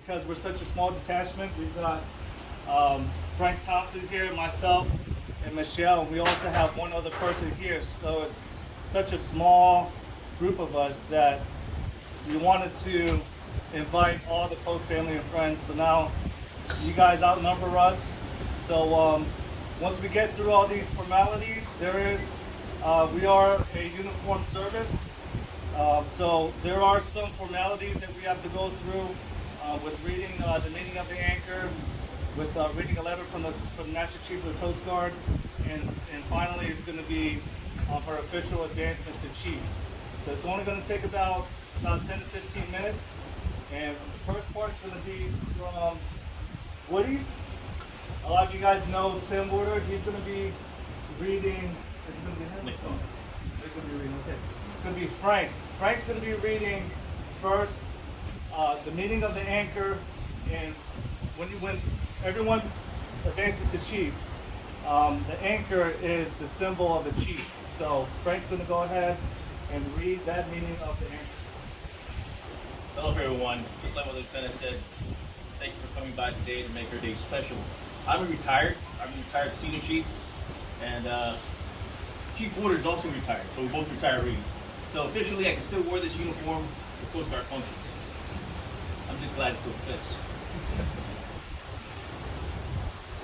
because we're such a small detachment. We've got Frank Thompson here, myself, and Michelle, and we also have one other person here. So it's such a small group of us that we wanted to invite all the close family and friends. So now you guys outnumber us. So once we get through all these formalities, we are a uniformed service. So there are some formalities that we have to go through with reading the meaning of the anchor, with reading a letter from the Master Chief of the Coast Guard, and finally it's going to be our official advancement to Chief. So it's only going to take about 10 to 15 minutes, and the first part is going to be from Woody. A lot of you guys know Tim Woodard. He's going to be reading. Is it going to be him? He's going to be reading. Okay. It's going to be Frank. Frank's going to be reading first the meaning of the anchor, and when everyone advances to Chief, the anchor is the symbol of the Chief. So Frank's going to go ahead and read that meaning of the anchor. Hello everyone. Just like what the Lieutenant said, thank you for coming by today to make our day special. I'm a retired senior chief, and Chief Woodard is also retired, so we're both retirees. So officially I can still wear this uniform for Coast Guard functions. I'm just glad it still fits.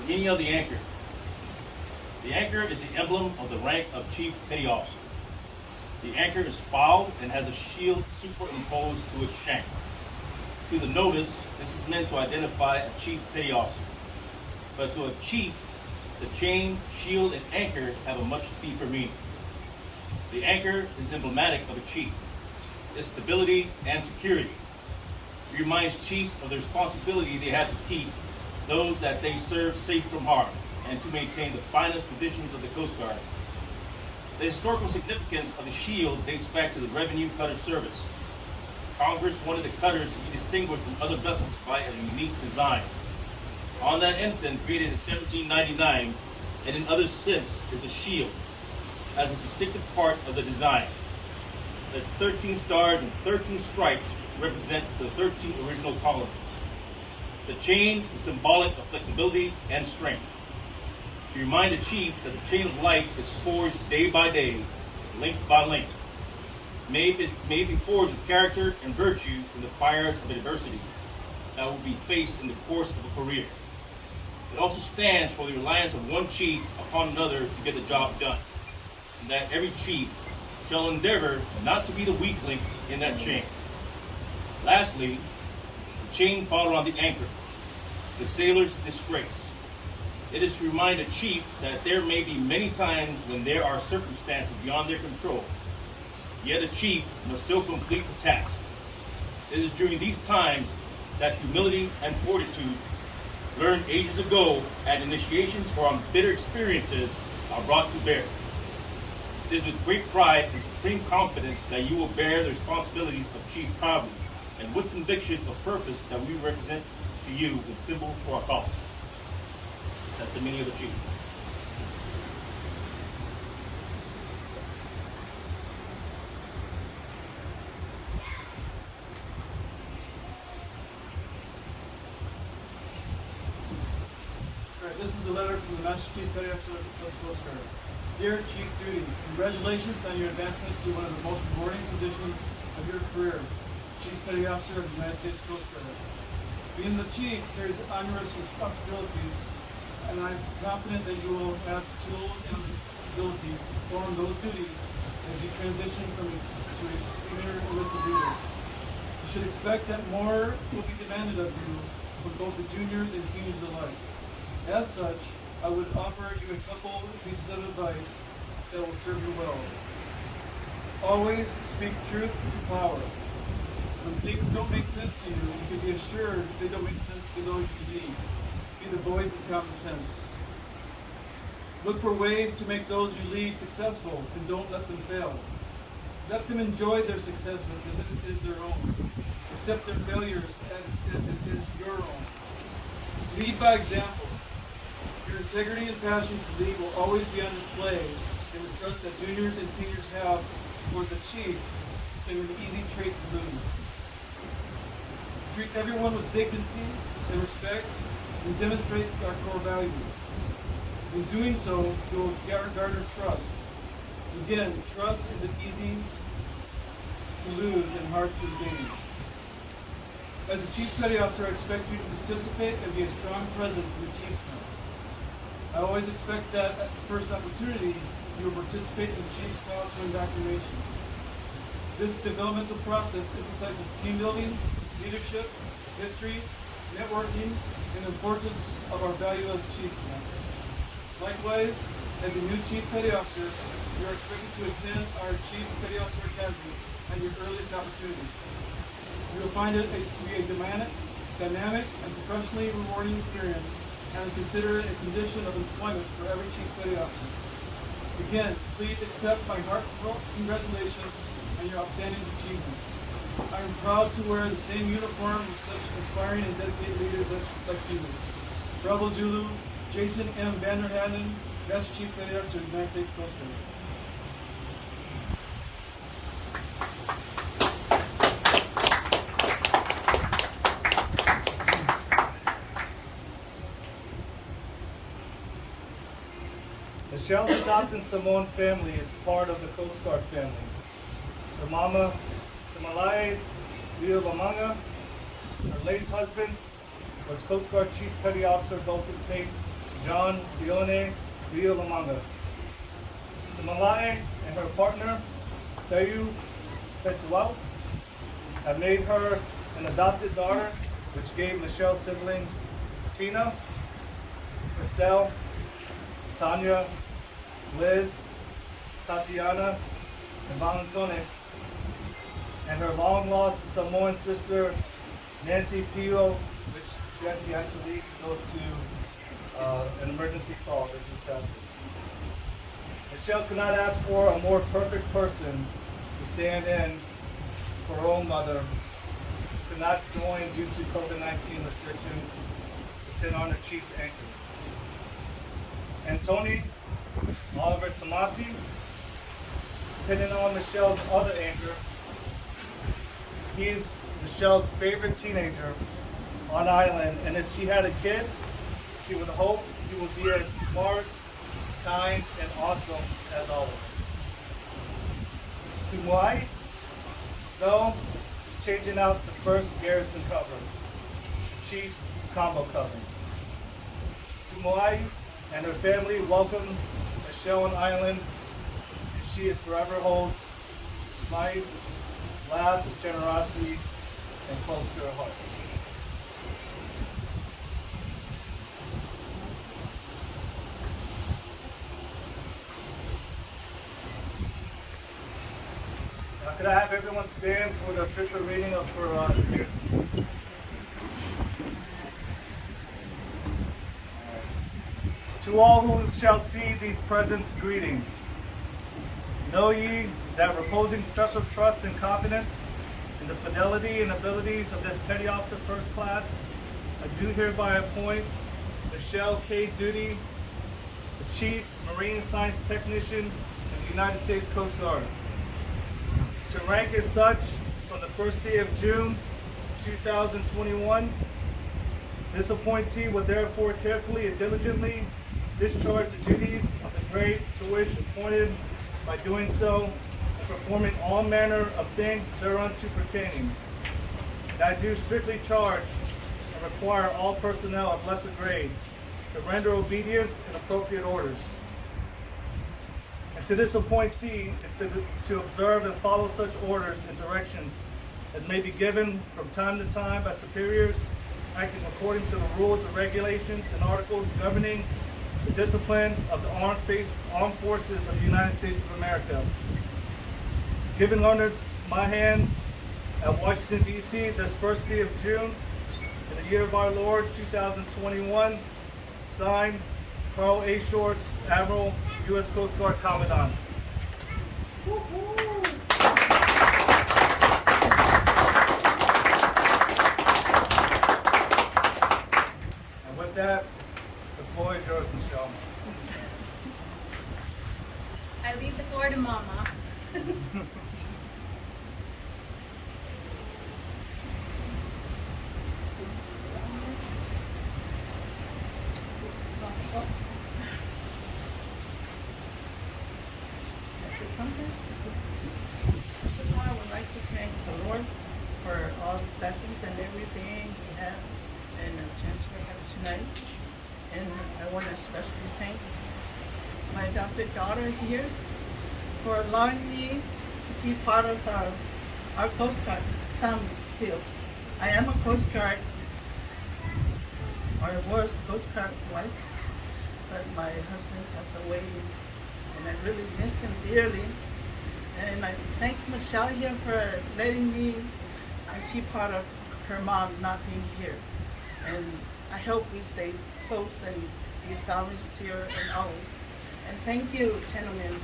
The meaning of the anchor. The anchor is the emblem of the rank of Chief Petty Officer. The anchor is fouled and has a shield superimposed to its shank. To the novice, this is meant to identify a Chief Petty Officer. But to a chief, the chain, shield, and anchor have a much deeper meaning. The anchor is emblematic of a chief, its stability and security. It reminds chiefs of the responsibility they have to keep those that they serve safe from harm and to maintain the finest traditions of the Coast Guard. The historical significance of the shield dates back to the Revenue Cutter Service. Congress wanted the cutters to be distinguished from other vessels by a unique design. On that ensign, created in 1799, and in others since, is a shield, as a distinctive part of the design. The 13 stars and 13 stripes represents the 13 original colonies. The chain is symbolic of flexibility and strength, to remind the chief that the chain of life is forged day by day, link by link. May be forged with character and virtue in the fires of adversity that will be faced in the course of a career. It also stands for the reliance of one chief upon another to get the job done, and that every chief shall endeavor not to be the weak link in that chain. Lastly, the chain followed on the anchor, the sailor's disgrace. It is to remind a chief that there may be many times when there are circumstances beyond their control, yet a chief must still complete the task. It is during these times that humility and fortitude, learned ages ago at initiations or on bitter experiences, are brought to bear. It is with great pride and supreme confidence that you will bear the responsibilities of chief proudly, and with conviction of purpose that we represent to you the symbol for our calling. That's the meaning of the chief. This is a letter from the Master Chief Petty Officer of the Coast Guard. Dear Chief Duty, congratulations on your advancement to one of the most rewarding positions of your career, Chief Petty Officer of the United States Coast Guard. Being the Chief carries onerous responsibilities, and I'm confident that you will have tools and abilities to perform those duties as you transition to a senior enlisted leader. You should expect that more will be demanded of you from both the juniors and seniors alike. As such, I would offer you a couple pieces of advice that will serve you well. Always speak truth to power. When things don't make sense to you, you can be assured they don't make sense to those you lead. Be the voice of common sense. Look for ways to make those you lead successful and don't let them fail. Let them enjoy their successes as if it is their own. Accept their failures as if it is your own. Lead by example. Your integrity and passion to lead will always be on display, and the trust that juniors and seniors have for the chief is an easy trait to lose. treat everyone with dignity and respect, and demonstrate our core values. In doing so, you will garner trust. Again, trust isn't easy to lose and hard to gain. As a Chief Petty Officer, I expect you to participate and be a strong presence in the Chief's Mess. I always expect that at the first opportunity, you will participate in Chief's Call to Indoctrination. This developmental process emphasizes team building, leadership, history, networking, and the importance of our value as Chiefs Mess. Likewise, as a new Chief Petty Officer, you are expected to attend our Chief Petty Officer Academy at your earliest opportunity. You will find it to be a dynamic and professionally rewarding experience, and consider it a condition of employment for every Chief Petty Officer. Again, please accept my heartfelt congratulations on your outstanding achievement. I am proud to wear the same uniform with such inspiring and dedicated leaders like you. Bravo Zulu, Jason M. Vanderhaden, Master Chief Petty Officer of the United States Coast Guard. Michelle's adopted Samoan family is part of the Coast Guard family. Her mama, Simalae Viulamanga, her late husband was Coast Guard Chief Petty Officer Boatswain's Mate John Sione Viulamanga. Simalae and her partner, Sayu Fetuau, have made her an adopted daughter, which gave Michelle's siblings Tina, Estelle, Tanya, Liz, Tatiana, and Valentone, and her long-lost Samoan sister, Nancy Pio, which she actually had to leave to go to an emergency call that just happened. Michelle could not ask for a more perfect person to stand in for her own mother, who could not join due to COVID-19 restrictions, to pin on her chief's anchor. Antoni Oliver Tomasi is pinning on Michelle's other anchor. He's Michelle's favorite teenager on island, and if she had a kid, she would hope he would be as smart, kind, and awesome as always. To Moai, Snow is changing out the first garrison cover, the Chief's combo cover. To Moai and her family welcome Michelle on island, and she is forever holds smiles, laugh, generosity, and close to her heart. Now, could I have everyone stand for the official reading of her years? To all who shall see these presents, greeting. Know ye that reposing special trust and confidence in the fidelity and abilities of this Petty Officer First Class, I do hereby appoint Michelle K. Duty, the Chief Marine Science Technician of the United States Coast Guard. To rank as such from the first day of June 2021, this appointee will therefore carefully and diligently discharge the duties of the grade to which appointed, by doing so and performing all manner of things thereunto pertaining. And I do strictly charge and require all personnel of lesser grade to render obedience and appropriate orders. And to this appointee is to observe and follow such orders and directions as may be given from time to time by superiors acting according to the rules and regulations and articles governing the discipline of the armed forces of the United States of America. Given under my hand at Washington, D.C. this first day of June in the year of our Lord 2021, signed Carl A. Shorts, Admiral, U.S. Coast Guard Commandant. And with that, the floor is yours, Michelle. I leave the floor to Mama. First of all, I would like to thank the Lord for all the blessings and everything we have and the chance we have tonight. And I want to especially thank my adopted daughter here for allowing me to be part of our Coast Guard family still. I am a Coast Guard, or was Coast Guard wife, but my husband passed away and I really missed him dearly. And I thank Michelle here for letting me be part of her mom not being here. And I hope we stay close and be families here and always. And thank you, gentlemen,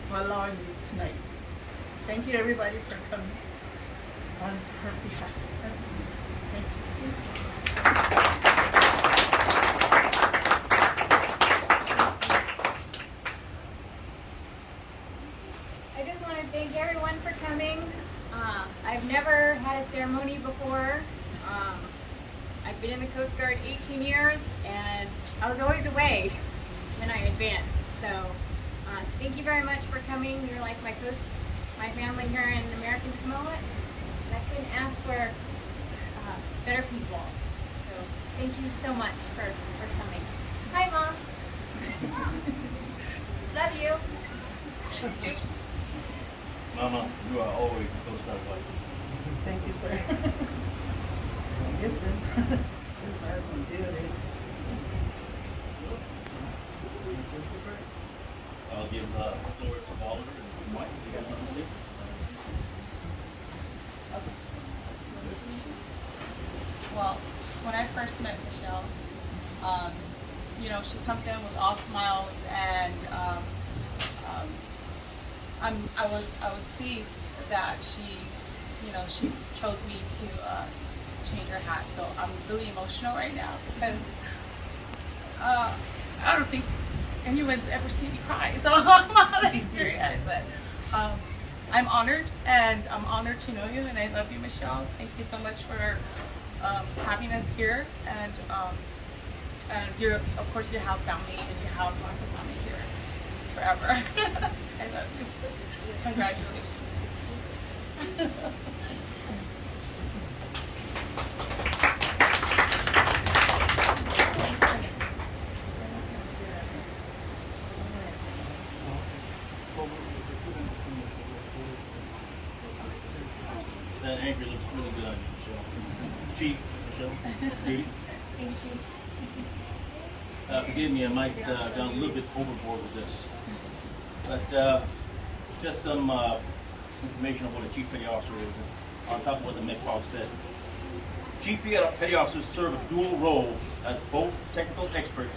for allowing me tonight. Thank you, everybody, for coming on her behalf. Thank you. I just want to thank everyone for coming. I've never had a ceremony before. I've been in the Coast Guard 18 years, and I was always away when I advanced. So thank you very much for coming. You're like my family here in American Samoa, and I couldn't ask for better people. So thank you so much for coming. Hi, Mom. Love you. Mama, you are always a Coast Guard wife. Thank you, sir. Listen, this my husband did it. I'll give the floor to Oliver and Mike. You guys want to see? Well, when I first met Michelle, she comes in with all smiles, and I was pleased that she chose me to change her hat. So I'm really emotional right now because I don't think anyone's ever seen me cry. So I'm not like serious, but I'm honored, and I'm honored to know you, and I love you, Michelle. Thank you so much for having us here, and you're, of course, you have family, and you have lots of family here forever. I love you. Congratulations. That anchor looks really good on you, Michelle. Chief, Michelle. Beauty. Thank you. Forgive me, I might have gone a little bit overboard with this. But just some information on what a Chief Petty Officer is, on top of what the MST1 said. Chief Petty Officers serve a dual role as both technical experts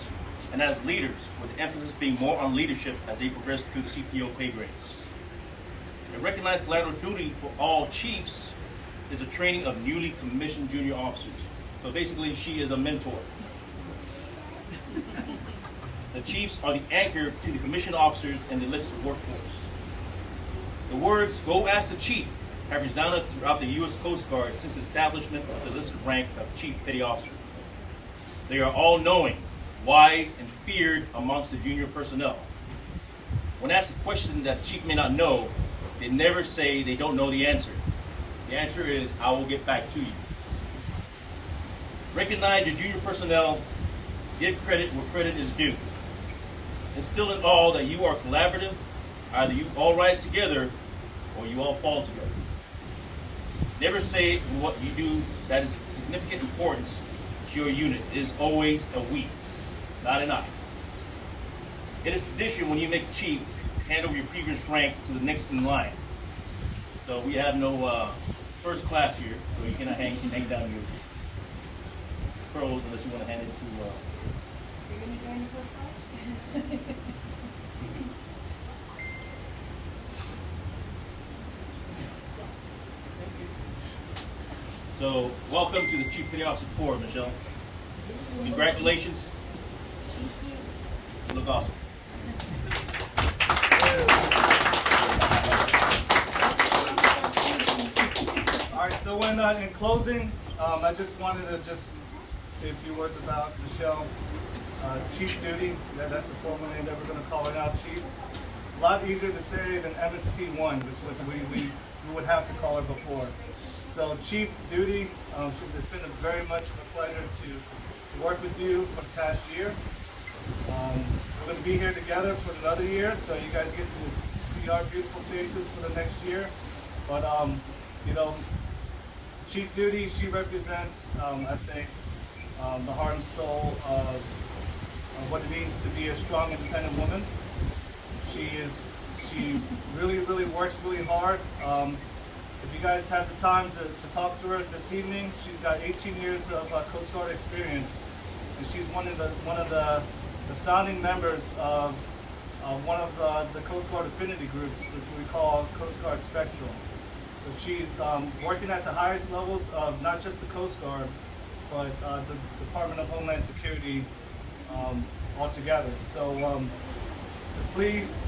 and as leaders, with emphasis being more on leadership as they progress through the CPO pay grades. A recognized collateral duty for all chiefs is the training of newly commissioned junior officers. So basically, she is a mentor. The chiefs are the anchor to the commissioned officers and the enlisted workforce. The words, "Go ask the chief," have resounded throughout the U.S. Coast Guard since the establishment of the enlisted rank of Chief Petty Officer. They are all knowing, wise, and feared amongst the junior personnel. When asked a question that the chief may not know, they never say they don't know the answer. The answer is, "I will get back to you." Recognize your junior personnel, give credit where credit is due. Instill in all that you are collaborative, either you all rise together or you all fall together. Never say what you do that is of significant importance to your unit. It is always a we, not an I. It is tradition when you make chief, hand over your previous rank to the next in line. So we have no first class here, so you cannot hang down your pearls unless you want to hand it to. You're going to join the Coast Guard? So welcome to the Chief Petty Officer Corps, Michelle. Congratulations. You look awesome. All right, so in closing, I just wanted to say a few words about Michelle. Chief duty, that's the formal name that we're going to call her now, Chief. lot easier to say than MST1, which we would have to call her before. So Chief Duty, it's been very much a pleasure to work with you for the past year. We're going to be here together for another year, so you guys get to see our beautiful faces for the next year. But you know, Chief Duty, she represents, I think, the heart and soul of what it means to be a strong, independent woman. She really works really hard. If you guys have the time to talk to her this evening, she's got 18 years of Coast Guard experience, and she's one of the founding members of one of the Coast Guard affinity groups, which we call Coast Guard Spectral. So she's working at the highest levels of not just the Coast Guard, but the Department of Homeland Security altogether. So please,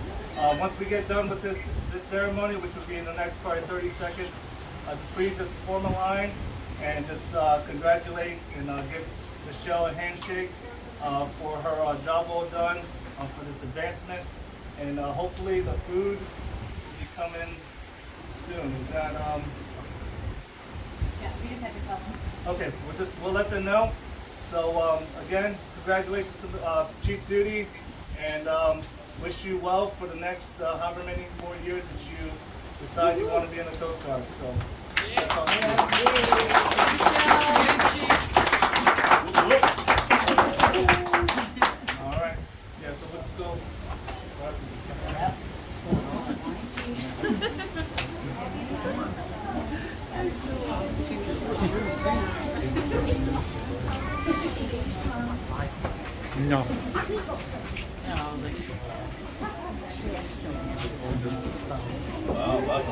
once we get done with this ceremony, which will be in the next probably 30 seconds, please just form a line and just congratulate and give Michelle a handshake for her job well done for this advancement. And hopefully the food will be coming soon. Is that Yeah, we just had to tell them. okay? We'll let them know. So again, congratulations to the Chief Duty, and wish you well for the next however many more years that you decide you want to be in the Coast Guard. So that's all. All right. Yeah. So let's go. No. Wow, that's a